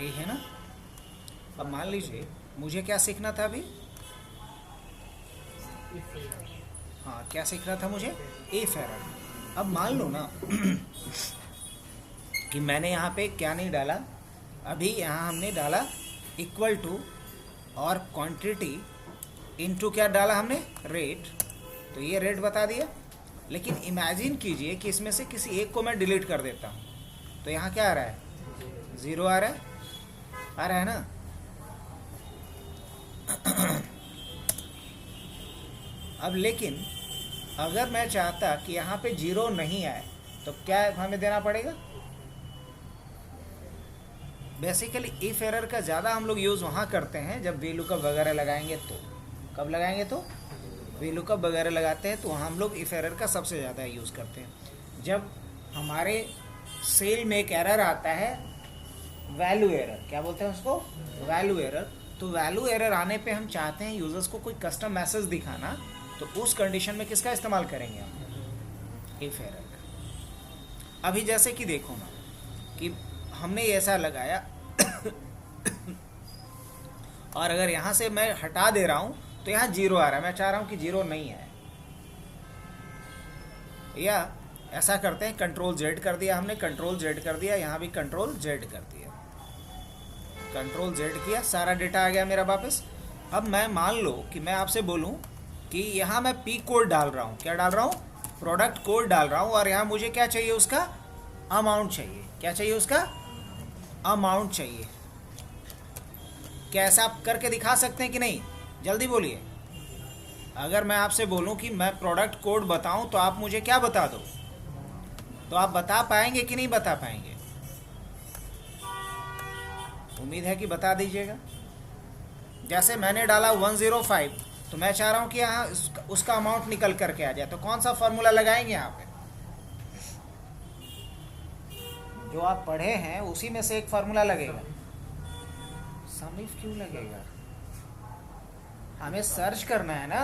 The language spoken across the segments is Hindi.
ए है ना। अब मान लीजिए मुझे क्या सीखना था अभी, हाँ क्या सीखना था मुझे, इफ एरर। अब मान लो ना कि मैंने यहाँ पे क्या नहीं डाला, अभी यहाँ हमने डाला इक्वल टू और क्वांटिटी इनटू क्या डाला हमने, रेट। तो ये रेट बता दिया। लेकिन इमेजिन कीजिए कि इसमें से किसी एक को मैं डिलीट कर देता हूँ, तो यहाँ क्या आ रहा है, ज़ीरो आ रहा है, आ रहा है ना। अब लेकिन अगर मैं चाहता कि यहाँ पे जीरो नहीं आए तो क्या हमें देना पड़ेगा। बेसिकली इफ एरर का ज़्यादा हम लोग यूज़ वहाँ करते हैं जब वी लुकअप वगैरह लगाएंगे। तो कब लगाएंगे, तो वी लुकअप वगैरह लगाते हैं तो वहाँ हम लोग इफ एरर का सबसे ज़्यादा यूज़ करते हैं। जब हमारे सेल में एक एरर आता है, वैल्यू एरर, क्या बोलते हैं उसको, वैल्यू एरर। तो वैल्यू एरर आने पे हम चाहते हैं यूज़र्स को कोई कस्टम मैसेज दिखाना, तो उस कंडीशन में किसका इस्तेमाल करेंगे हम, इफ एरर का। अभी जैसे कि देखो ना कि हमने ऐसा लगाया और अगर यहाँ से मैं हटा दे रहा हूँ तो यहाँ जीरो आ रहा है, मैं चाह रहा हूँ कि जीरो नहीं है। या ऐसा करते हैं, कंट्रोल जेड कर दिया हमने, कंट्रोल जेड कर दिया, यहाँ भी कंट्रोल जेड कर दिया, कंट्रोल जेड किया, सारा डेटा आ गया मेरा वापस। अब मैं मान लो कि मैं आपसे बोलूँ कि यहाँ मैं पी कोड डाल रहा हूँ, क्या डाल रहा हूँ, प्रोडक्ट कोड डाल रहा हूँ, और यहाँ मुझे क्या चाहिए, उसका अमाउंट चाहिए। क्या चाहिए, उसका अमाउंट चाहिए। क्या ऐसा आप करके दिखा सकते हैं कि नहीं, जल्दी बोलिए। अगर मैं आपसे बोलूं कि मैं प्रोडक्ट कोड बताऊं तो आप मुझे क्या बता दो, तो आप बता पाएंगे कि नहीं बता पाएंगे, उम्मीद है कि बता दीजिएगा। जैसे मैंने डाला 105, तो मैं चाह रहा हूं कि यहाँ उसका अमाउंट निकल करके आ जाए, तो कौन सा फॉर्मूला लगाएंगे यहाँ पे, जो आप पढ़े हैं उसी में से एक फार्मूला लगेगा। सम इफ क्यों लगेगा, हमें सर्च करना है ना,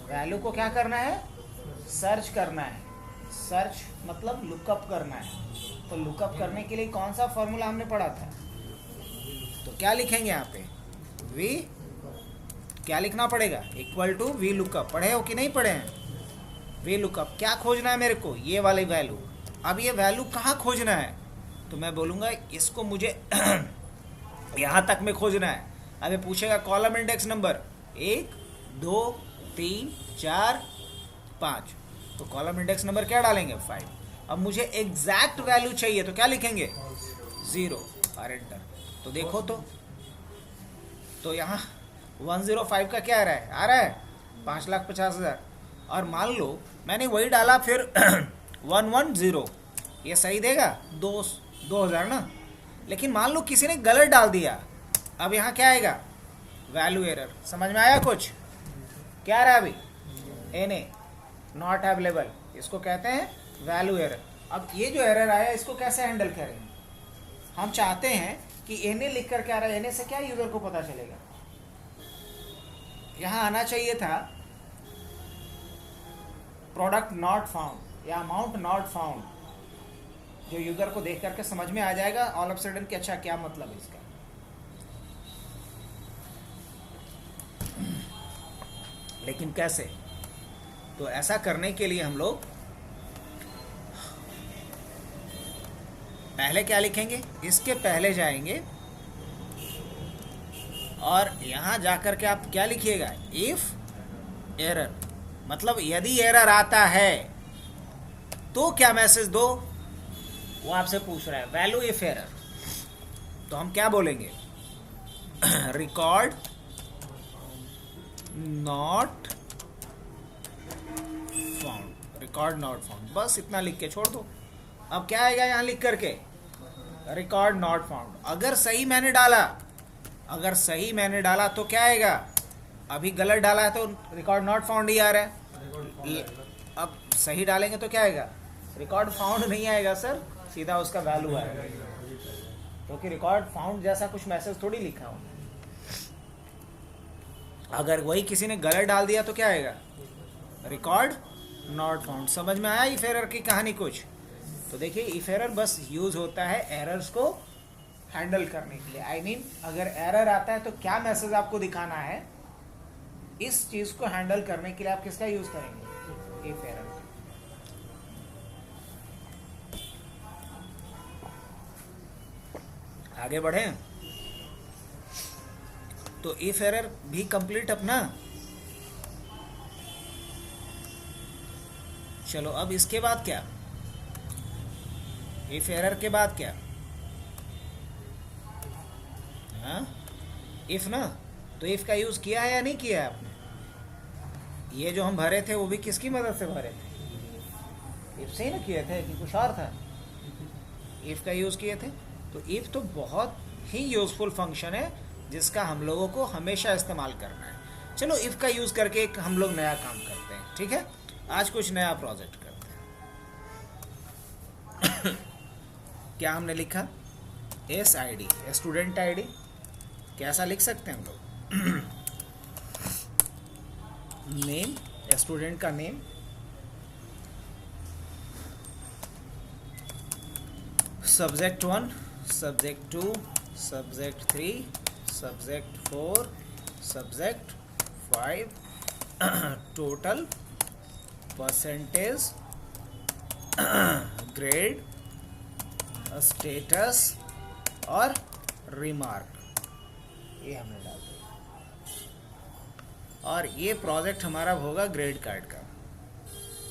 वैल्यू को क्या करना है, सर्च करना है। सर्च मतलब लुकअप करना है। तो लुकअप करने के लिए कौन सा फॉर्मूला हमने पढ़ा था, तो क्या लिखेंगे यहाँ पे, वी, क्या लिखना पड़ेगा, इक्वल टू वी लुकअप। पढ़े हो कि नहीं पढ़े हैं, वी लुकअप। क्या खोजना है मेरे को, ये वाली वैल्यू। अब ये वैल्यू कहाँ खोजना है, तो मैं बोलूँगा इसको मुझे यहाँ तक में खोजना है। अब ये पूछेगा कॉलम इंडेक्स नंबर 1 2 3 4 5, तो कॉलम इंडेक्स नंबर क्या डालेंगे, 5। अब मुझे एग्जैक्ट वैल्यू चाहिए तो क्या लिखेंगे, 0 और एंटर। तो देखो तो यहाँ 105 का क्या आ रहा है 5,50,000। और मान लो मैंने वही डाला फिर 110, ये सही देगा 2,000 ना। लेकिन मान लो किसी ने गलत डाल दिया, अब यहाँ क्या आएगा, वैल्यू एरर। समझ में आया कुछ, क्या आ रहा है अभी, एन नॉट अवेलेबल, इसको कहते हैं वैल्यू एरर। अब ये जो एरर आया इसको कैसे हैंडल करेंगे, हम चाहते हैं कि एन लिख कर क्या आ रहा है, एन से क्या यूजर को पता चलेगा, यहाँ आना चाहिए था प्रोडक्ट नॉट फाउंड या अमाउंट नॉट फाउंड, जो यूजर को देख करके समझ में आ जाएगा ऑल ऑफ सडन कि अच्छा क्या मतलब है इसका। लेकिन कैसे, तो ऐसा करने के लिए हम लोग पहले क्या लिखेंगे, इसके पहले जाएंगे और यहां जाकर के आप क्या लिखिएगा, इफ एरर, मतलब यदि एरर आता है तो क्या मैसेज दो, वो आपसे पूछ रहा है, वैल्यू इफ एरर। तो हम क्या बोलेंगे, record not found, record not found, बस इतना लिख के छोड़ दो। अब क्या आएगा यहाँ लिख करके, रिकॉर्ड नॉट फाउंड। अगर सही मैंने डाला तो क्या आएगा, अभी गलत डाला है तो रिकॉर्ड नॉट फाउंड ही आ रहा है। अब सही डालेंगे तो क्या आएगा, रिकॉर्ड फाउंड नहीं आएगा सर, सीधा उसका वैल्यू आएगा, क्योंकि रिकॉर्ड फाउंड जैसा कुछ मैसेज थोड़ी लिखा हो। अगर वही किसी ने गलत डाल दिया तो क्या आएगा, रिकॉर्ड नॉट फाउंड। समझ में आया इफ एरर की कहानी कुछ। तो देखिए इफ एरर बस यूज होता है एरर्स को हैंडल करने के लिए। आई मीन अगर एरर आता है तो क्या मैसेज आपको दिखाना है, इस चीज को हैंडल करने के लिए आप किसका यूज करेंगे, इफ एरर। आगे बढ़े तो इफ एरर भी कंप्लीट अपना। चलो अब इसके बाद क्या, इफ एरर के बाद क्या, हाँ इफ ना, तो इफ का यूज किया है या नहीं किया है आपने। ये जो हम भरे थे वो भी किसकी मदद से भरे थे, इफ से ही ना किए थे कि कुछ और था, इफ का यूज किए थे। तो इफ तो बहुत ही यूजफुल फंक्शन है जिसका हम लोगों को हमेशा इस्तेमाल करना है। चलो इफ का यूज करके एक हम लोग नया काम करते हैं, ठीक है। आज कुछ नया प्रोजेक्ट करते हैं। क्या हमने लिखा, S I D, student I D, कैसा लिख सकते हैं हम लोग, नेम, स्टूडेंट का name, subject 1, subject 2, subject 3, subject 4, subject 5, total, percentage, grade, status और रिमार्क, ये हमने डाल दिया। और ये प्रोजेक्ट हमारा होगा ग्रेड कार्ड का।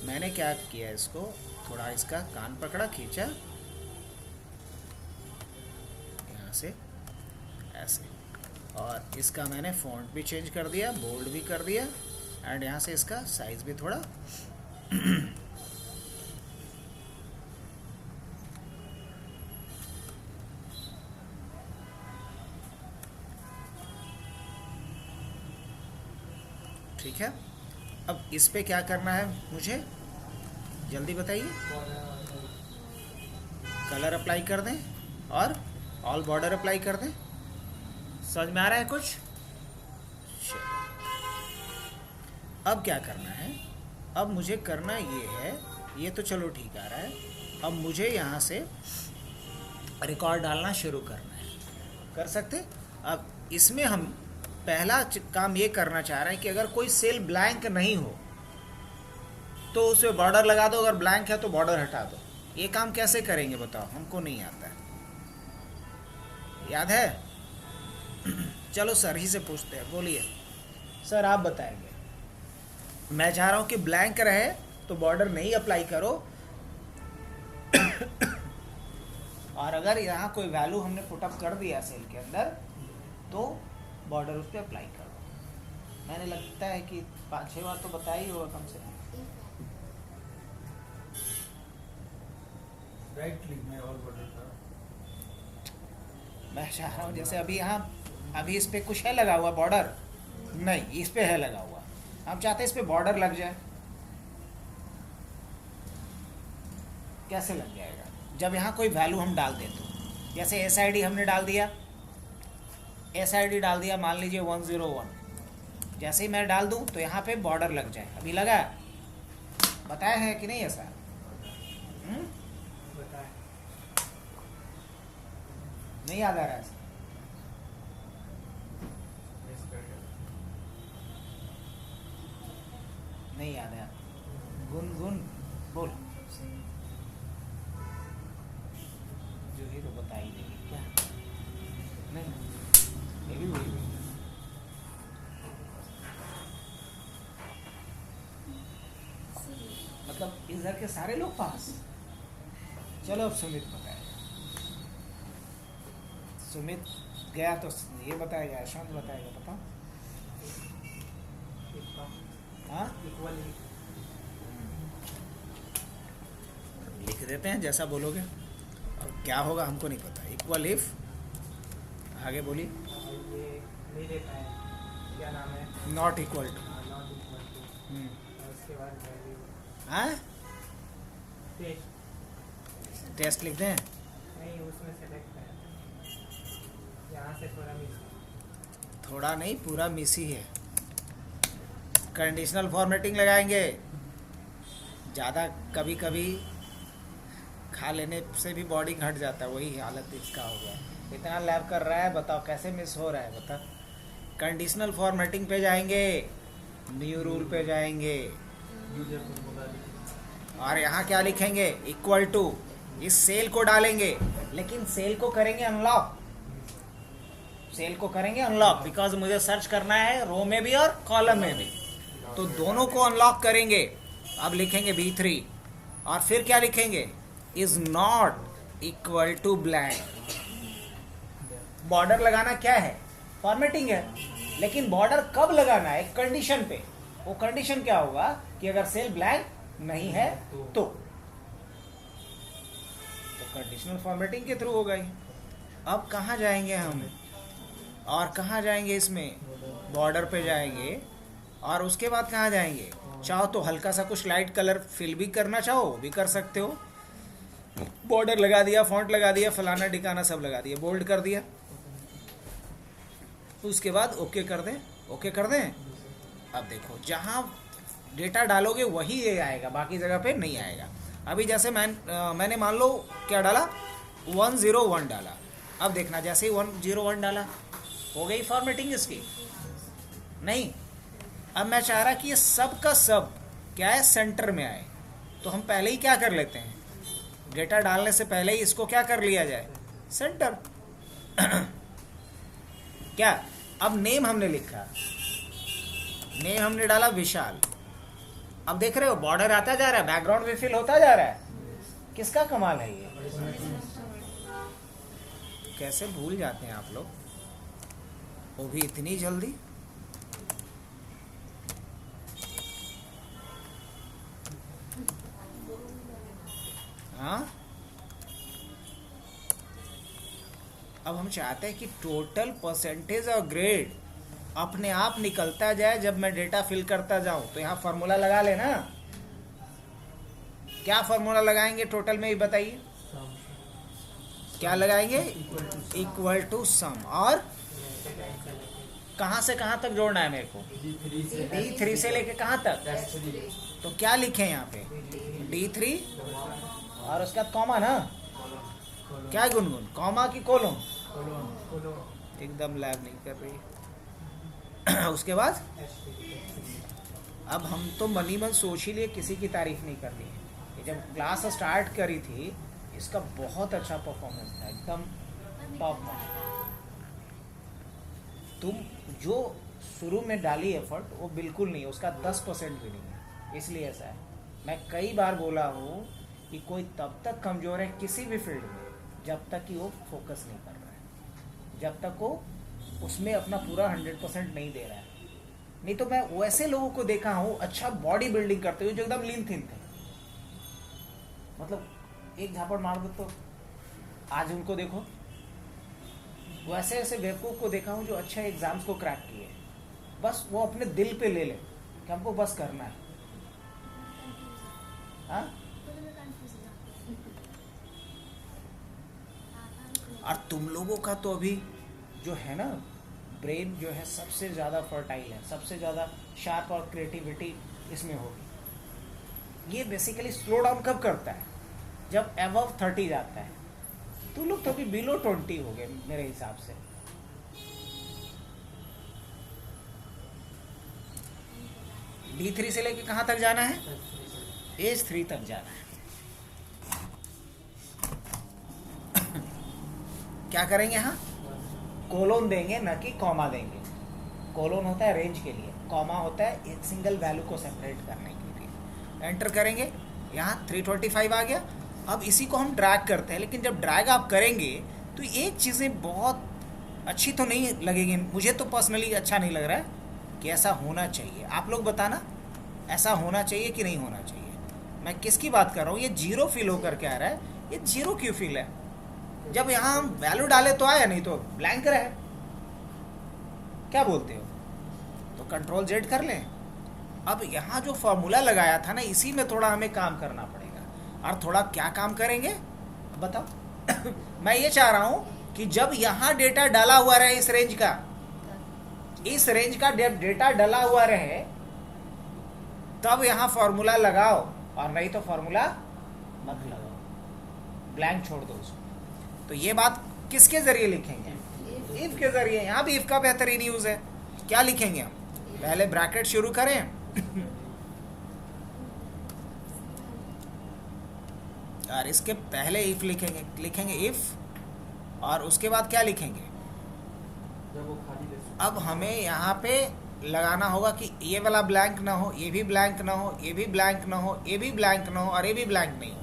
मैंने क्या किया, इसको थोड़ा इसका कान पकड़ा, खींचा यहाँ से ऐसे, और इसका मैंने फॉन्ट भी चेंज कर दिया, बोल्ड भी कर दिया, एंड यहाँ से इसका साइज भी थोड़ा ठीक है। अब इस पे क्या करना है मुझे, जल्दी बताइए। कलर अप्लाई कर दें और ऑल बॉर्डर अप्लाई कर दें। समझ में आ रहा है कुछ? चलो अब क्या करना है, अब मुझे करना ये है, ये तो चलो ठीक आ रहा है। अब मुझे यहाँ से रिकॉर्ड डालना शुरू करना है, कर सकते। अब इसमें हम पहला काम ये करना चाह रहे हैं कि अगर कोई सेल ब्लैंक नहीं हो तो उस पर बॉर्डर लगा दो, अगर ब्लैंक है तो बॉर्डर हटा दो। ये काम कैसे करेंगे बताओ, हमको नहीं आता है, याद है? चलो सर ही से पूछते हैं, बोलिए सर आप बताएंगे। मैं चाह रहा हूँ कि ब्लैंक रहे तो बॉर्डर नहीं अप्लाई करो, और अगर यहाँ कोई वैल्यू हमने पुटअप कर दिया सेल के अंदर तो बॉर्डर उस पर अप्लाई कर दो। मैंने लगता है कि 5-6 बार तो बताया ही होगा कम से कम। राइट क्लिक में और बॉर्डर का मैं चाह रहा हूँ जैसे अभी यहाँ अभी इस पे कुछ है लगा हुआ बॉर्डर, नहीं इस पे है लगा हुआ, हम चाहते हैं इस पे बॉर्डर लग जाए। कैसे लग जाएगा, जब यहाँ कोई वैल्यू हम डाल दें तो, जैसे एस आई डी हमने डाल दिया, एस आई डी डाल दिया, मान लीजिए 101, जैसे ही मैं डाल दूँ तो यहाँ पे बॉर्डर लग जाए। अभी लगा, बताया है कि नहीं ऐसा? बताए नहीं याद आ रहा है? नहीं याद है? गुनगुन बोल, जो ही तो बता ही देगी क्या? नहीं ये भी वही मतलब इधर के सारे लोग पास। चलो अब सुमित बताएगा, सुमित गया तो ये बताएगा, यशवंत बताएगा, बताओ। हाँ लिख देते हैं जैसा बोलोगे, और क्या होगा हमको नहीं पता। इक्वल इफ, आगे बोलिए। ये नहीं देता है, क्या नाम है, not equal to, not equal to, उसके बाद वैल्यू हाँ टेस्ट, टेस्ट लिख दें। नहीं उसमें सेलेक्ट है, यहाँ से थोड़ा मिस, थोड़ा नहीं पूरा मिस ही है। कंडीशनल फॉर्मेटिंग लगाएंगे ज़्यादा, कभी कभी खा लेने से भी बॉडी घट जाता है, वही हालत इसका हो गया। इतना लैब कर रहा है, बताओ कैसे मिस हो रहा है, बता। कंडीशनल फॉर्मेटिंग पे जाएंगे, न्यू रूल पे जाएंगे, और यहाँ क्या लिखेंगे, इक्वल टू, इस सेल को डालेंगे, लेकिन सेल को करेंगे अनलॉक, सेल को करेंगे अनलॉक, बिकॉज मुझे सर्च करना है रो में भी और कॉलम में भी, तो दोनों को अनलॉक करेंगे। अब लिखेंगे B3, और फिर क्या लिखेंगे, is not equal to blank. Border लगाना क्या है, फॉर्मेटिंग है, लेकिन बॉर्डर कब लगाना है, एक कंडीशन पे। वो कंडीशन क्या होगा कि अगर सेल ब्लैंक नहीं है तो कंडीशनल फॉर्मेटिंग के थ्रू होगा ही। अब कहाँ जाएंगे हम, और कहाँ जाएंगे, इसमें बॉर्डर पे जाएंगे, और उसके बाद कहाँ जाएंगे, चाहो तो हल्का सा कुछ लाइट कलर फिल भी करना चाहो भी कर सकते हो। बॉर्डर लगा दिया, फॉन्ट लगा दिया, फलाना ठिकाना सब लगा दिया, बोल्ड कर दिया, उसके बाद ओके कर दें, ओके कर दें। अब देखो जहाँ डेटा डालोगे वही ये आएगा, बाकी जगह पे नहीं आएगा। अभी जैसे मैंने मान लो क्या डाला, 101 डाला। अब देखना जैसे ही 101 डाला हो गई फॉर्मेटिंग इसकी, नहीं। अब मैं चाह रहा कि ये सब का सब क्या है, सेंटर में आए, तो हम पहले ही क्या कर लेते हैं, डेटा डालने से पहले ही इसको क्या कर लिया जाए, सेंटर। क्या, अब नेम हमने लिखा, नेम हमने डाला विशाल। अब देख रहे हो बॉर्डर आता जा रहा है, बैकग्राउंड भी फिल होता जा रहा है। किसका कमाल है ये, कैसे भूल जाते हैं आप लोग, वो भी इतनी जल्दी। हाँ, अब हम चाहते हैं कि टोटल परसेंटेज और ग्रेड अपने आप निकलता जाए जब मैं डेटा फिल करता जाऊं। तो यहाँ फार्मूला लगा लेना, क्या फार्मूला लगाएंगे टोटल में, ये बताइए क्या लगाएंगे, इक्वल टू सम। और कहाँ से कहाँ तक जोड़ना है मेरे को, D3 से लेके कहाँ तक, तो क्या लिखे यहाँ पे, D3 और उसके बाद कॉमा ना, क्या गुनगुन, कॉमा की कोलोन, एकदम लैब नहीं कर रही। उसके बाद अब हम तो मनी मन सोच ही लिए, किसी की तारीफ नहीं करनी है। ये जब क्लास स्टार्ट करी थी इसका बहुत अच्छा परफॉर्मेंस था, एकदम टॉप नॉच। तुम जो शुरू में डाली एफर्ट वो बिल्कुल नहीं, उसका 10% भी नहीं है, इसलिए ऐसा है। मैं कई बार बोला हूँ कि कोई तब तक कमज़ोर है किसी भी फील्ड में जब तक कि वो फोकस नहीं कर रहा है, जब तक वो उसमें अपना पूरा 100% नहीं दे रहा है। नहीं तो मैं वैसे लोगों को देखा हूँ अच्छा बॉडी बिल्डिंग करते हुए जो एकदम लीन थिन थे, मतलब एक झापड़ मार दो तो आज उनको देखो। वैसे ऐसे बेवकूफ़ को देखा हूँ जो अच्छे एग्जाम्स को क्रैक किए, बस वो अपने दिल पे ले ले कि हमको बस करना है। हाँ, और तुम लोगों का तो अभी जो है ना ब्रेन जो है सबसे ज़्यादा फर्टाइल है, सबसे ज़्यादा शार्प और क्रिएटिविटी इसमें होगी। ये बेसिकली स्लो डाउन कब करता है, जब अबव 30 जाता है। तुम लोग तो अभी बिलो 20 हो गए मेरे हिसाब से। D3 से लेके कहाँ तक जाना है, एज 3 तक जाना है। क्या करेंगे, यहाँ कोलोन देंगे न कि कॉमा देंगे। कोलोन होता है रेंज के लिए, कॉमा होता है एक सिंगल वैल्यू को सेपरेट करने के लिए। एंटर करेंगे, यहाँ 325 आ गया। अब इसी को हम ड्रैग करते हैं, लेकिन जब ड्रैग आप करेंगे तो एक चीज़ें बहुत अच्छी तो नहीं लगेगी, मुझे तो पर्सनली अच्छा नहीं लग रहा है कि ऐसा होना चाहिए। आप लोग बताना ऐसा होना चाहिए कि नहीं होना चाहिए। मैं किसकी बात कर रहा हूँ, ये जीरो फील होकर के आ रहा है, ये जीरो क्यों फील है, जब यहाँ हम वैल्यू डाले तो आया, नहीं तो ब्लैंक रहे। क्या बोलते हो, तो कंट्रोल Z कर लें। अब यहाँ जो फॉर्मूला लगाया था ना, इसी में थोड़ा हमें काम करना पड़ेगा। और थोड़ा क्या काम करेंगे बताओ। मैं ये चाह रहा हूँ कि जब यहाँ डेटा डाला हुआ रहे, इस रेंज का डेटा डाला हुआ रहे, तब यहाँ फॉर्मूला लगाओ, और नहीं तो फॉर्मूला मत लगाओ। ब्लैंक छोड़ दो उसको। तो ये बात किसके जरिए लिखेंगे? इफ के जरिए। यहाँ भी इफ का बेहतरीन यूज है। क्या लिखेंगे हम? पहले ब्रैकेट शुरू करें और इसके पहले इफ लिखेंगे इफ, और उसके बाद क्या लिखेंगे? जब वो खाली दे अब हमें यहाँ पे लगाना होगा कि ये वाला ब्लैंक ना हो, ये भी ब्लैंक ना हो, ये भी ब्लैंक ना हो, ये भी ब्लैंक ना हो और ये भी ब्लैंक नहीं हो।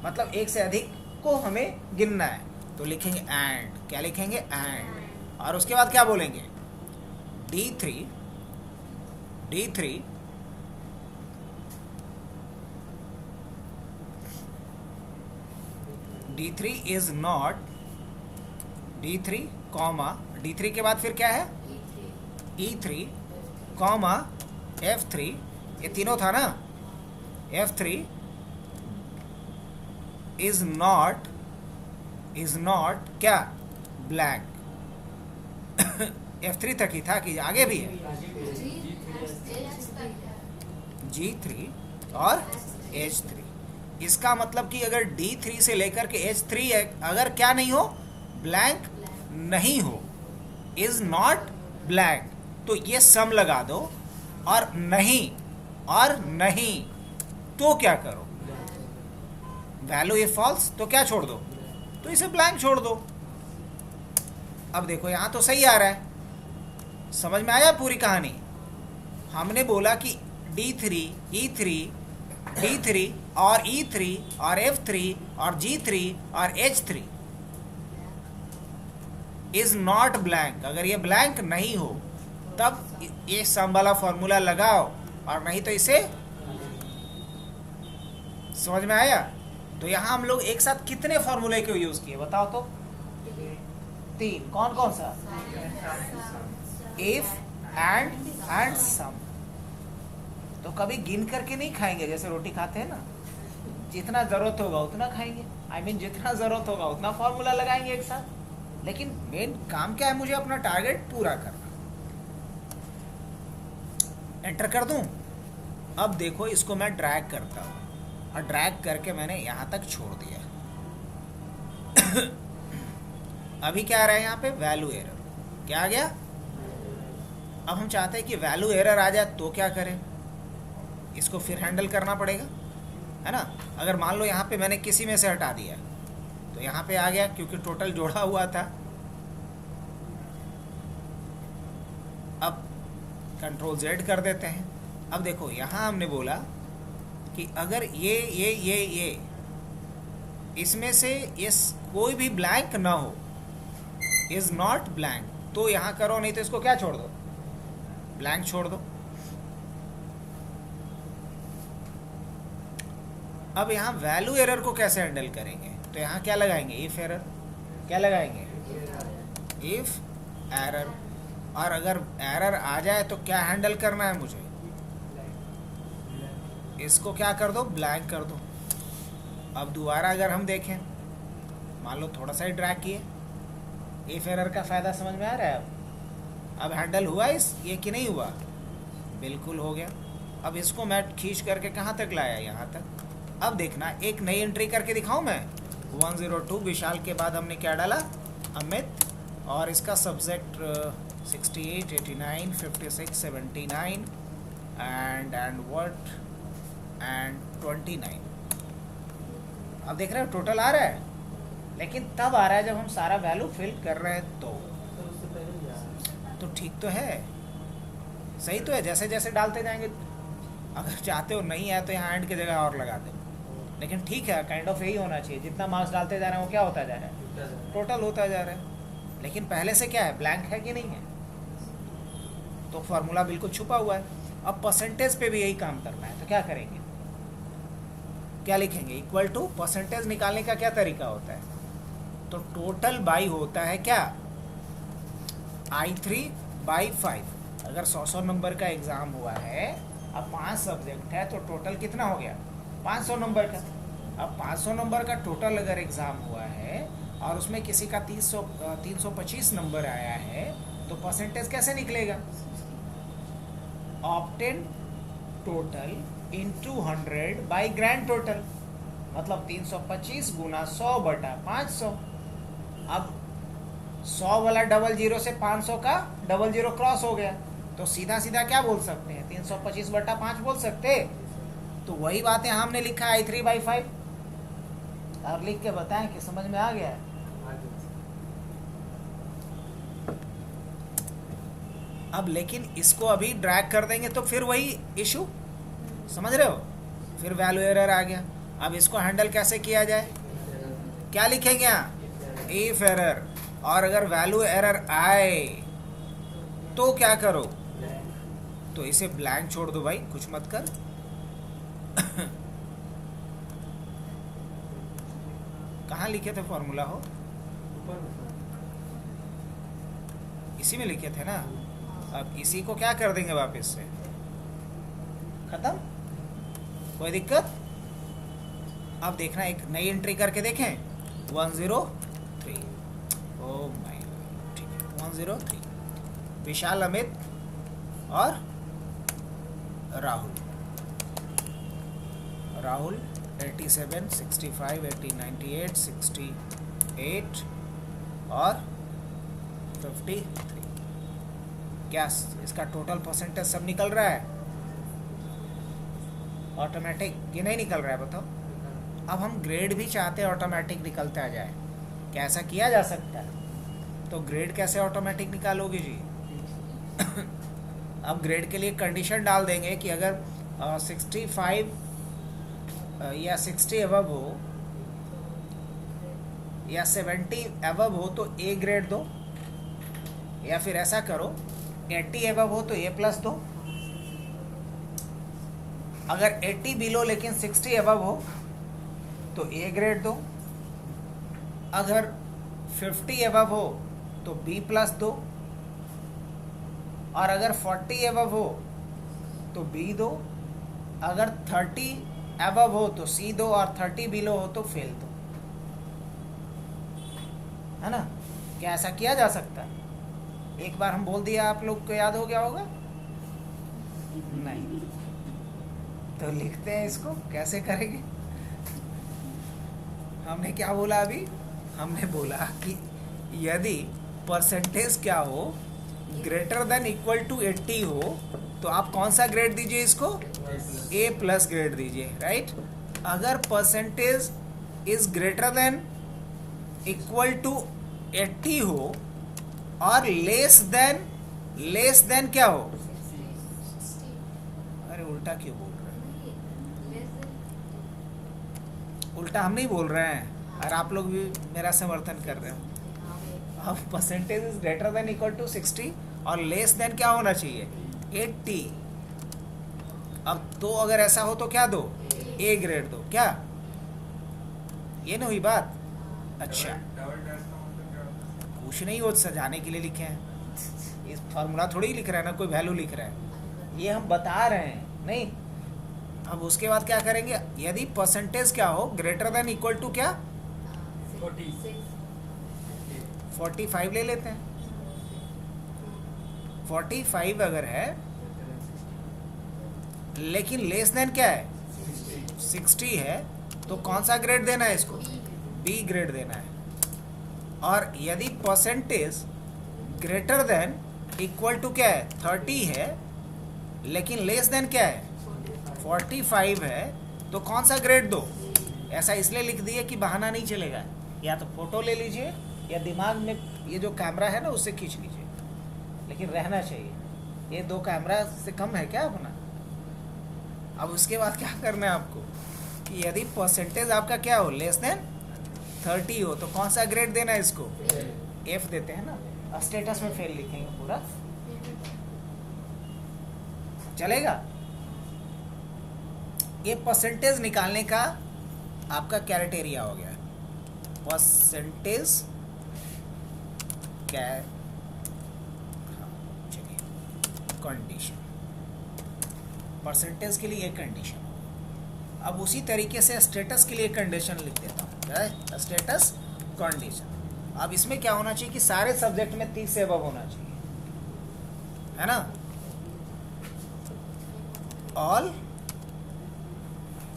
मतलब एक से अधिक को हमें गिनना है। तो लिखेंगे एंड। क्या लिखेंगे? एंड। और उसके बाद क्या बोलेंगे? D3 is not D3 comma D3 के बाद फिर क्या है? E3 कॉमा F3, ये तीनों था ना? F3 इज नॉट क्या? ब्लैंक। F3 तक ही था कि आगे भी है? G3 और H3। इसका मतलब कि अगर D3 से लेकर के H3 अगर क्या नहीं हो? ब्लैंक नहीं हो, इज नॉट ब्लैंक, तो ये सम लगा दो। और नहीं तो क्या करो? वैल्यू इफ फॉल्स तो क्या छोड़ दो? तो इसे ब्लैंक छोड़ दो। अब देखो यहाँ तो सही आ रहा है। समझ में आया पूरी कहानी? हमने बोला कि D3 D3 और E3 और F3 और G3 और H3 इज नॉट ब्लैंक। अगर ये ब्लैंक नहीं हो तब ये सम वाला फॉर्मूला लगाओ, और नहीं तो इसे। समझ में आया? तो यहाँ हम लोग एक साथ कितने फॉर्मूले को यूज किए बताओ तो? 3। कौन कौन सा? If and sum. तो कभी गिन करके नहीं खाएंगे जैसे रोटी खाते हैं ना, जितना जरूरत होगा उतना खाएंगे। जितना जरूरत होगा उतना फॉर्मूला लगाएंगे एक साथ। लेकिन मेन काम क्या है? मुझे अपना टारगेट पूरा करना। एंटर कर दूं। अब देखो इसको मैं ड्रैग करता हूं, और ड्रैग करके मैंने यहां तक छोड़ दिया। अभी क्या आ रहा है यहाँ पे? Value error. क्या आ गया? अब हम चाहते हैं कि वैल्यू एरर आ जाए तो क्या करें? इसको फिर हैंडल करना पड़ेगा, है ना? अगर मान लो यहाँ पे मैंने किसी में से हटा दिया तो यहाँ पे आ गया, क्योंकि टोटल जोड़ा हुआ था। अब कंट्रोल Z कर देते हैं। अब देखो यहाँ हमने बोला कि अगर ये इसमें से ये कोई भी ब्लैंक ना हो, इज नॉट ब्लैंक, तो यहाँ करो, नहीं तो इसको क्या छोड़ दो? ब्लैंक छोड़ दो। अब यहाँ वैल्यू एरर को कैसे हैंडल करेंगे? तो यहाँ क्या लगाएंगे? If error. क्या लगाएंगे? If error. और अगर एरर आ जाए तो क्या हैंडल करना है मुझे? इसको क्या कर दो? ब्लैंक कर दो। अब दोबारा अगर हम देखें, मान लो थोड़ा सा ही ड्रैग किए, इफ एरर का फ़ायदा समझ में आ रहा है? अब हैंडल हुआ ये कि नहीं हुआ? बिल्कुल हो गया। अब इसको मैं खींच करके कहाँ तक लाया? यहाँ तक। अब देखना, एक नई एंट्री करके दिखाऊं मैं। 102 विशाल के बाद हमने क्या डाला? अमित। और इसका सब्जेक्ट 68, 89, 56, 79 एंड व्हाट एंड 29। अब देख रहे हो टोटल आ रहा है, लेकिन तब आ रहा है जब हम सारा वैल्यू फिल कर रहे हैं। उससे पहले ही आ रहा है। तो ठीक तो है, सही तो है। जैसे जैसे डालते जाएंगे, अगर चाहते हो नहीं है तो यहाँ एंड की जगह और लगा दे। लेकिन ठीक है, काइंड ऑफ यही होना चाहिए। जितना मार्क्स डालते जा रहे हैं वो क्या होता जा रहा है? टोटल होता जा रहा है। लेकिन पहले से क्या है? ब्लैंक है कि नहीं है? तो फॉर्मूला बिल्कुल छुपा हुआ है। अब परसेंटेज पे भी यही काम करना है, तो क्या करेंगे? क्या लिखेंगे? इक्वल टू परसेंटेज निकालने का क्या तरीका होता है? तो टोटल बाई होता है क्या? I3/5। अगर 100 नंबर का एग्जाम हुआ है, अब 5 सब्जेक्ट है, तो टोटल कितना हो गया? 500 नंबर का। अब 500 नंबर का टोटल अगर एग्जाम हुआ है और उसमें किसी का 325 नंबर आया है, तो परसेंटेज कैसे निकलेगा? Obtain total into 100 by grand total. मतलब 325 गुना 100 बटा 500। अब 100 वाला 00 से 500 का 00 क्रॉस हो गया, तो सीधा सीधा क्या बोल सकते हैं, 325 बटा 5 बोल सकते। तो वही बात यहाँ हमने लिखा I3/5। आप लिख के बताएं कि समझ में आ गया है। अब लेकिन इसको अभी ड्रैग कर देंगे तो फिर वही इशू, समझ रहे हो, फिर वैल्यू एरर आ गया। अब इसको हैंडल कैसे किया जाए, क्या लिखेंगे यहाँ, इफ एरर। और अगर वैल्यू एरर आए तो क्या करो, तो इसे ब्लैंक छोड़ दो भाई, कुछ मत कर। कहाँ लिखे थे फॉर्मूला हो, इसी में लिखे थे ना। अब इसी को क्या कर देंगे वापस से, खत्म, कोई दिक्कत। अब देखना, एक नई एंट्री करके देखें, 103। ओ माय गॉड, ठीक है, 103। विशाल, अमित और राहुल। राहुल 87, 65, 80, 98, 68 और 53। क्या इसका टोटल परसेंटेज सब निकल रहा है ऑटोमेटिक, ये नहीं निकल रहा है, बताओ। अब हम ग्रेड भी चाहते हैं ऑटोमेटिक निकलता आ जाए, क्या ऐसा किया जा सकता है? तो ग्रेड कैसे ऑटोमेटिक निकालोगे जी? अब ग्रेड के लिए कंडीशन डाल देंगे कि अगर 65 या 60 अबव हो या 70 अबव हो तो ए ग्रेड दो, या फिर ऐसा करो 80 अबव हो तो ए प्लस दो। अगर 80 बिलो लेकिन 60 अबव हो तो ए ग्रेड दो। अगर 50 अबव हो तो बी प्लस दो। और अगर 40 अबव हो तो बी दो। अगर 30 अबव हो तो सी दो, और 30 बिलो हो तो फेल दो, है ना। क्या ऐसा किया जा सकता है? एक बार हम बोल दिया, आप लोग को याद हो गया होगा? नहीं, तो लिखते हैं इसको, कैसे करेंगे? हमने क्या बोला अभी? हमने बोला कि यदि परसेंटेज क्या हो, ग्रेटर देन इक्वल टू 80 हो, तो आप कौन सा ग्रेड दीजिए इसको? ए प्लस ग्रेड दीजिए, राइट। अगर percentage is greater than equal to 80 हो और लेस देन क्या हो? अरे उल्टा क्यों बोल रहे हैं? उल्टा हम नहीं बोल रहे हैं, और आप लोग भी मेरा समर्थन कर रहे हो। अब percentage is greater than equal to 60 और लेस देन क्या होना चाहिए? 80। अब तो अगर ऐसा हो तो क्या दो? ए ग्रेड दो। क्या ये नहीं हुई बात? अच्छा, कुछ नहीं, वो सजाने के लिए लिखे हैं, इस फॉर्मूला थोड़ी लिख रहा है ना, कोई वैल्यू लिख रहा है, ये हम बता रहे हैं नहीं। अब उसके बाद क्या करेंगे? यदि परसेंटेज क्या हो, ग्रेटर देन इक्वल टू क्या? 45 ले लेते हैं। 45 अगर है लेकिन लेस देन क्या है? 60 है, तो कौन सा ग्रेड देना है इसको? बी ग्रेड देना है। और यदि percentage greater than equal to क्या है? 30 है, लेकिन लेस देन क्या है? 45 है, तो कौन सा ग्रेड दो? ऐसा इसलिए लिख दिए कि बहाना नहीं चलेगा, या तो फोटो ले लीजिए या दिमाग में ये जो कैमरा है ना उससे खींच लीजिए, लेकिन रहना चाहिए। ये 2 कैमरा से कम है क्या अपना? अब उसके बाद क्या करना है आपको कि यदि परसेंटेज आपका क्या हो? लेस देन 30 हो, तो कौन सा ग्रेड देना है इसको? एफ देते हैं ना। स्टेटस में फेल लिखेंगे पूरा, चलेगा? ये परसेंटेज निकालने का आपका क्राइटेरिया हो गया, परसेंटेज क्या? चलिए, कंडीशन, परसेंटेज के लिए ये कंडीशन। अब उसी तरीके से स्टेटस के लिए कंडीशन लिख देता हूँ, क्या? Status condition. अब इसमें क्या होना चाहिए कि सारे सब्जेक्ट में 30 से अबव होना चाहिए, है ना। All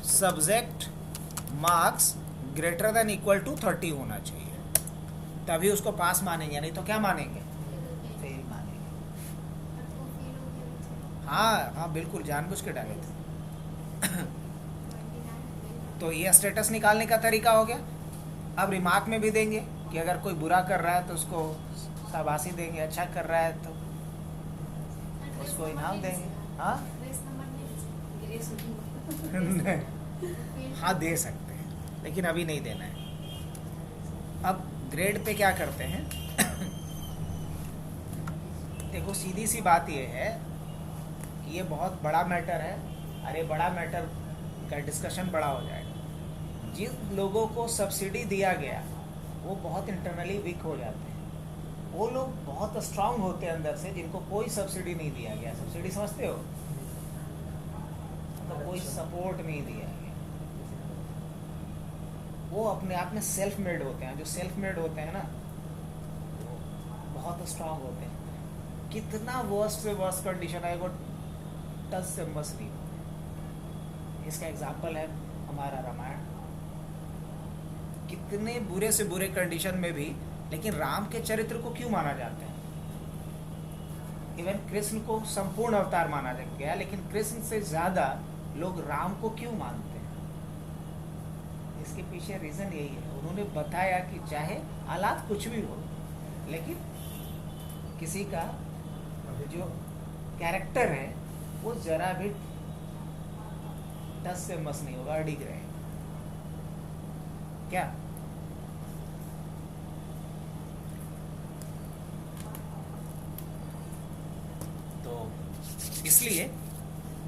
subject marks greater than equal to 30 होना चाहिए, तभी उसको पास मानेंगे, नहीं तो क्या मानेंगे, फेल मानेंगे। हाँ हाँ बिल्कुल, जानबूझ के डाले थे। तो ये स्टेटस निकालने का तरीका हो गया। अब रिमार्क में भी देंगे कि अगर कोई बुरा कर रहा है तो उसको शाबाशी देंगे, अच्छा कर रहा है तो उसको इनाम देंगे। हाँ हाँ दे सकते हैं, लेकिन अभी नहीं देना है। अब ग्रेड पे क्या करते हैं देखो सीधी सी बात ये है, ये बहुत बड़ा मैटर है, अरे बड़ा मैटर का डिस्कशन बड़ा हो जाएगा। जिन लोगों को सब्सिडी दिया गया वो बहुत इंटरनली वीक हो जाते हैं, वो लोग बहुत स्ट्रांग होते हैं अंदर से, जिनको कोई सब्सिडी नहीं दिया गया। सब्सिडी समझते हो, तो कोई सपोर्ट नहीं दिया गया, वो अपने आप में सेल्फ मेड होते हैं। जो सेल्फ मेड होते हैं ना, बहुत स्ट्रांग होते हैं। कितना वर्स्ट से वर्स्ट कंडीशन है, वो टच से मस नहीं होते। इसका एग्जाम्पल है हमारा रामायण। कितने बुरे से बुरे कंडीशन में भी, लेकिन राम के चरित्र को क्यों माना जाता है? इवन कृष्ण को संपूर्ण अवतार माना गया, लेकिन कृष्ण से ज्यादा लोग राम को क्यों मानते हैं? इसके पीछे रीजन यही है, उन्होंने बताया कि चाहे हालात कुछ भी हो, लेकिन किसी का जो कैरेक्टर है वो जरा भी टच से मस नहीं होगा, अडिग रहेगा। क्या तो इसलिए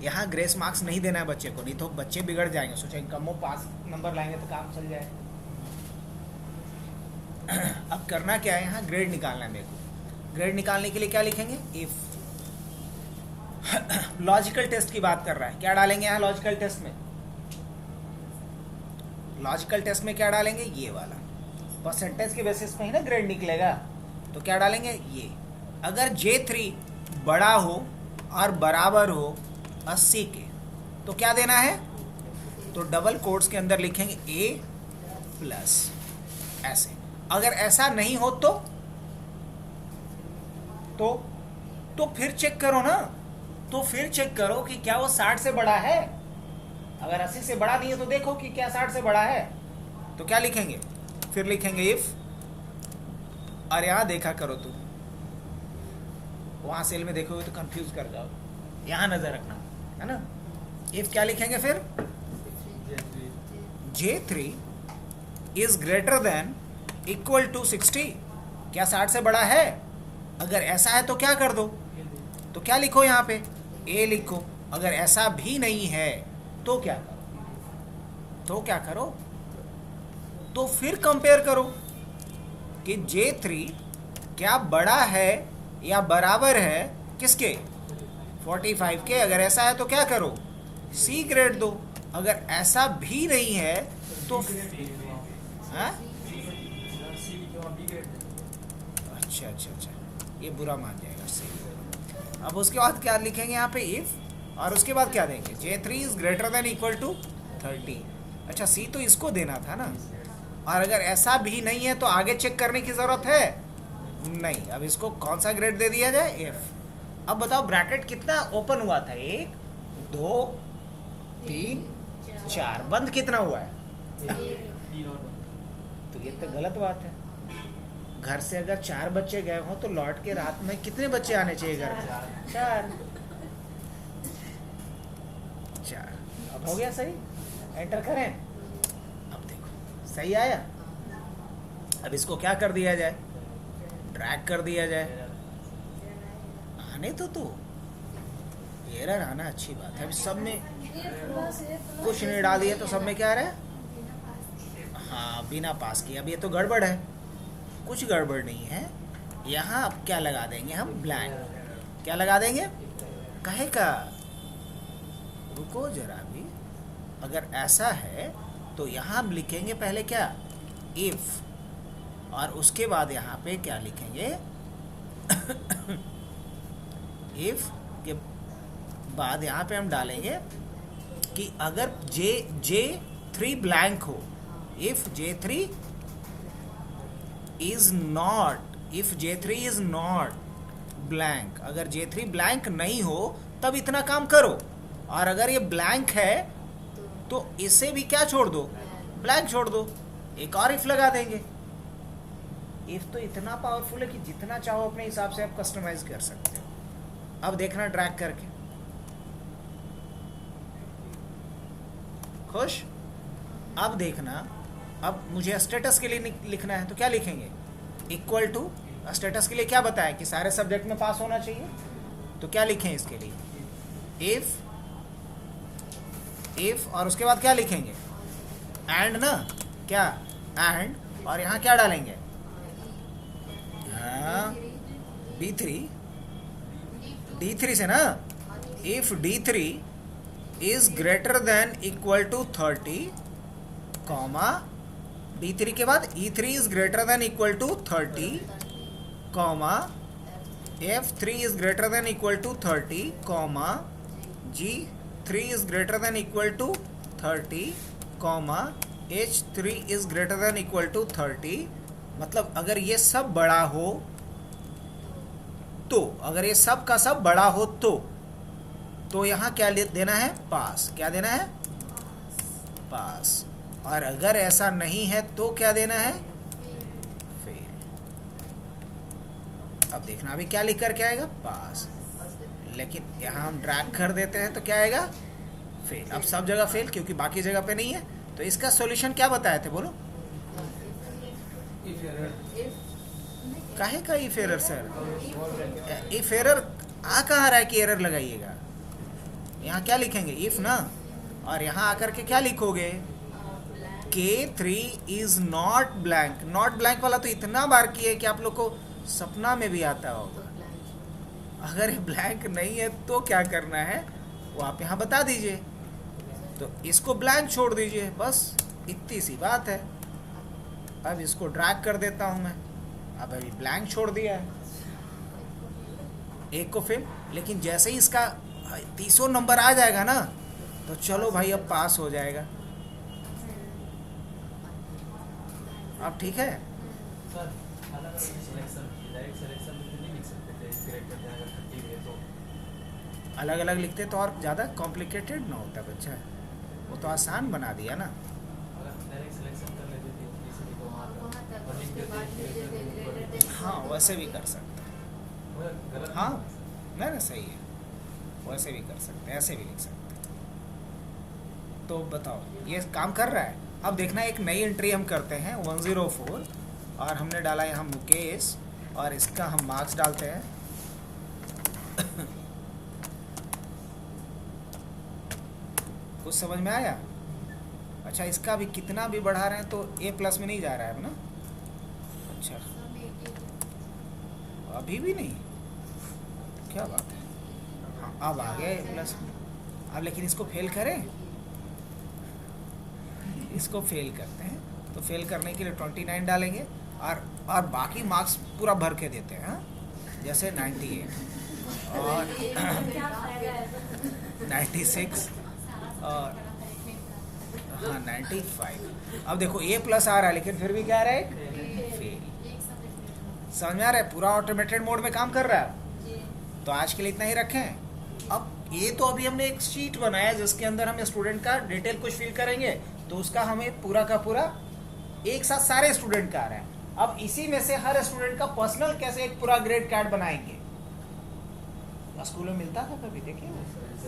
यहाँ ग्रेस मार्क्स नहीं देना है बच्चे को, नहीं तो बच्चे बिगड़ जाएंगे, सोचेंगे कमो पास नंबर लाएंगे तो काम चल जाए। अब करना क्या है, यहाँ ग्रेड निकालना है मेरे को। ग्रेड निकालने के लिए क्या लिखेंगे, इफ। लॉजिकल टेस्ट की बात कर रहा है, क्या डालेंगे यहाँ लॉजिकल टेस्ट में? लॉजिकल टेस्ट में क्या डालेंगे, ये वाला परसेंटेज के बेसिस पे ही ना ग्रेड निकलेगा, तो क्या डालेंगे, ये। अगर J3 बड़ा हो और बराबर हो 80 के, तो क्या देना है, तो डबल कोट्स के अंदर लिखेंगे A प्लस, ऐसे। अगर ऐसा नहीं हो तो फिर चेक करो ना, तो फिर चेक करो कि क्या वो 60 से बड़ा है। अगर 80 से बड़ा नहीं है तो देखो कि क्या 60 से बड़ा है, तो क्या लिखेंगे, फिर लिखेंगे इफ। और यहां देखा करो, तुम वहां सेल में देखोगे तो कंफ्यूज कर जाओ, यहां नजर रखना है ना। इफ क्या लिखेंगे फिर, J3 is greater than equal to 60, क्या 60 से बड़ा है? अगर ऐसा है तो क्या कर दो, तो क्या लिखो यहाँ पे, A लिखो। अगर ऐसा भी नहीं है तो क्या करो, तो फिर कंपेयर करो कि J3 क्या बड़ा है या बराबर है किसके, 45 के। अगर ऐसा है तो क्या करो, C ग्रेड दो। अगर ऐसा भी नहीं है तो अच्छा, ये बुरा मान जाएगा C। अब उसके बाद क्या लिखेंगे यहाँ पे, इफ, और उसके बाद क्या देंगे, J3 is greater than equal to 30। अच्छा, C तो इसको देना था ना, और अगर ऐसा भी नहीं है तो आगे चेक करने की जरूरत है नहीं। अब इसको कौन सा ग्रेड दे दिया जाए, F। अब बताओ ब्रैकेट कितना ओपन हुआ था, 1 2 3 4, बंद कितना हुआ है, तो ये तो गलत बात है। घर से अगर 4 बच्चे गए हो तो लौट के रात में कितने बच्चे आने चाहिए घर में, 4। अब हो गया सही, एंटर करें। अब देखो सही आया। अब इसको क्या कर दिया जाए, ड्रैग कर दिया जाए, आने तो एरर आना अच्छी बात है। अब सब में कुछ नहीं डाल दिया तो सब में क्या रहा है, हाँ बिना पास किए। अब ये तो गड़बड़ है, कुछ गड़बड़ नहीं है। यहाँ अब क्या लगा देंगे हम, ब्लैंक। क्या लगा देंगे, कहे का, रुको जरा भी। अगर ऐसा है तो यहाँ हम लिखेंगे पहले क्या, इफ, और उसके बाद यहाँ पे क्या लिखेंगे इफ के बाद यहाँ पे हम डालेंगे कि अगर J J3 ब्लैंक हो, if J3 is not blank, अगर J3 ब्लैंक नहीं हो तब इतना काम करो, और अगर ये ब्लैंक है तो इसे भी क्या छोड़ दो, ब्लैंक छोड़ दो, एक और इफ लगा देंगे। इफ तो इतना पावरफुल है कि जितना चाहो अपने हिसाब से आप कस्टमाइज कर सकते हो। अब देखना ड्रैग करके, खुश। अब देखना, अब मुझे स्टेटस के लिए लिखना है तो क्या लिखेंगे, इक्वल टू, स्टेटस के लिए क्या बताया कि सारे सब्जेक्ट में पास होना चाहिए, तो क्या लिखें इसके लिए, इफ और उसके बाद क्या लिखेंगे, एंड ना, क्या एंड, और यहाँ क्या डालेंगे, हाँ D3 से ना, if D3 is greater than equal to 30, comma D3 के बाद E3 is greater than equal to 30, comma F3 is greater than equal to 30, comma G3 is greater than equal to 30, comma H3 is greater than equal to 30। मतलब अगर ये सब बड़ा हो तो, अगर ये सब का सब बड़ा हो तो यहाँ क्या देना है, पास। क्या देना है, पास। और अगर ऐसा नहीं है तो क्या देना है, फेल। अब देखना अभी क्या लिख कर क्या आएगा, पास। लेकिन यहाँ हम ड्रैग कर देते हैं तो क्या आएगा, फेल। अब सब जगह फेल क्योंकि बाकी जगह पे नहीं है। तो इसका सॉल्यूशन क्या बताए थे, बोलो। काहे का if error sir, if error आ कहाँ रहा है कि एरर लगाइएगा। यहाँ क्या लिखेंगे, इफ ना, और यहाँ आकर के क्या लिखोगे, K3 is not blank. Not blank वाला तो इतना बार किया है कि आप लोग को सपना में भी आता होगा। अगर ब्लैंक नहीं है तो क्या करना है वो आप यहाँ बता दीजिए। तो इसको ब्लैंक छोड़ दीजिए, बस इतनी सी बात है। अब इसको ड्रैग कर देता हूँ मैं। अब अभी ब्लैंक छोड़ दिया है, एक को फिर, लेकिन जैसे ही इसका 300 नंबर आ जाएगा ना तो चलो भाई अब पास हो जाएगा। अब ठीक है, अलग अलग लिखते तो और ज़्यादा कॉम्प्लिकेटेड ना होता बच्चा, वो तो आसान बना दिया ना। हाँ वैसे भी कर सकते हैं, हाँ नहीं ना, सही है, वैसे भी कर सकते हैं, ऐसे भी लिख सकते हैं। तो बताओ ये काम कर रहा है। अब देखना एक नई एंट्री हम करते हैं 104, और हमने डाला यहाँ मुकेश, और इसका हम मार्क्स डालते हैं। कुछ समझ में आया। अच्छा इसका भी कितना भी बढ़ा रहे हैं तो A+ में नहीं जा रहा है ना। अच्छा अभी भी नहीं, क्या बात है। हाँ अब आ गया A+। अब लेकिन इसको फेल करें, इसको फेल करते हैं। तो फेल करने के लिए 29 डालेंगे, और बाकी मार्क्स पूरा भर के देते हैं। जैसे 98 और 96 और हाँ 95। अब देखो A+ आ रहा है लेकिन फिर भी क्या आ रहा है, फेल। समझ में आ रहा है, पूरा ऑटोमेटेड मोड में काम कर रहा है। तो आज के लिए इतना ही रखें। अब ये तो अभी हमने एक शीट बनाया जिसके अंदर हम स्टूडेंट का डिटेल कुछ फिल करेंगे, तो उसका हमें पूरा का पूरा एक साथ सारे स्टूडेंट का आ रहा है। अब इसी में से हर स्टूडेंट का पर्सनल कैसे एक पूरा ग्रेड कार्ड बनाएंगे। स्कूल में मिलता था कभी, देखिए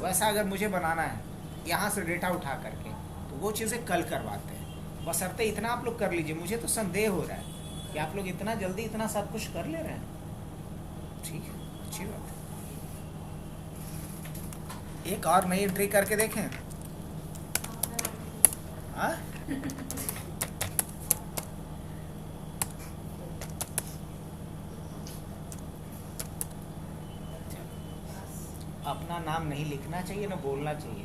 वैसा अगर मुझे बनाना है यहाँ से डेटा उठा करके, तो वो चीज़ें कल करवाते हैं। बशर्ते इतना आप लोग कर लीजिए। मुझे तो संदेह हो रहा है कि आप लोग इतना जल्दी इतना सब कुछ कर ले रहे हैं। ठीक है, अच्छी बात है। एक और नई एंट्री करके देखें। हाँ अपना नाम नहीं लिखना चाहिए ना बोलना चाहिए।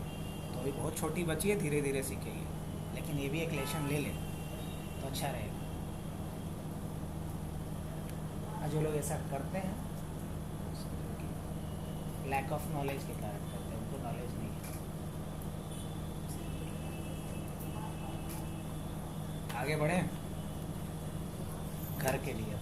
तो अभी बहुत छोटी बच्ची है, धीरे धीरे सीखेगी, लेकिन ये भी एक लेसन ले ले तो अच्छा रहेगा। जो लोग ऐसा करते हैं लैक ऑफ नॉलेज के कारण करते हैं, उनको नॉलेज नहीं है। आगे बढ़े घर के लिए।